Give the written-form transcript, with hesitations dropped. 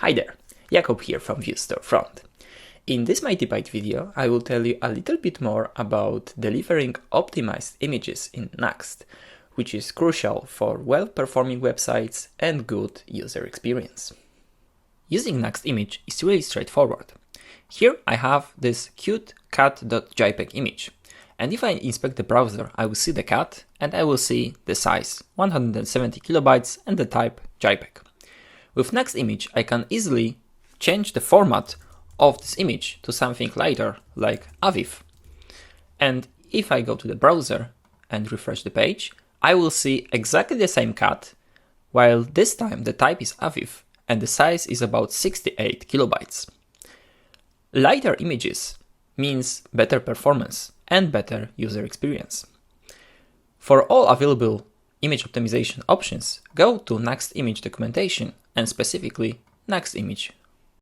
Hi there, Jakub here from Vue Storefront. In this Mighty Byte video, I will tell you a little bit more about delivering optimized images in Nuxt, which is crucial for well-performing websites and good user experience. Using NuxtImage is really straightforward. Here I have this cute cat.jpg image, and if I inspect the browser, I will see the cat and I will see the size 170 kilobytes and the type JPEG. With NuxtImage, I can easily change the format of this image to something lighter, like AVIF. And if I go to the browser and refresh the page, I will see exactly the same cat, while this time the type is AVIF and the size is about 68 kilobytes. Lighter images means better performance and better user experience. For all available image optimization options, go to NuxtImage documentation and specifically NuxtImage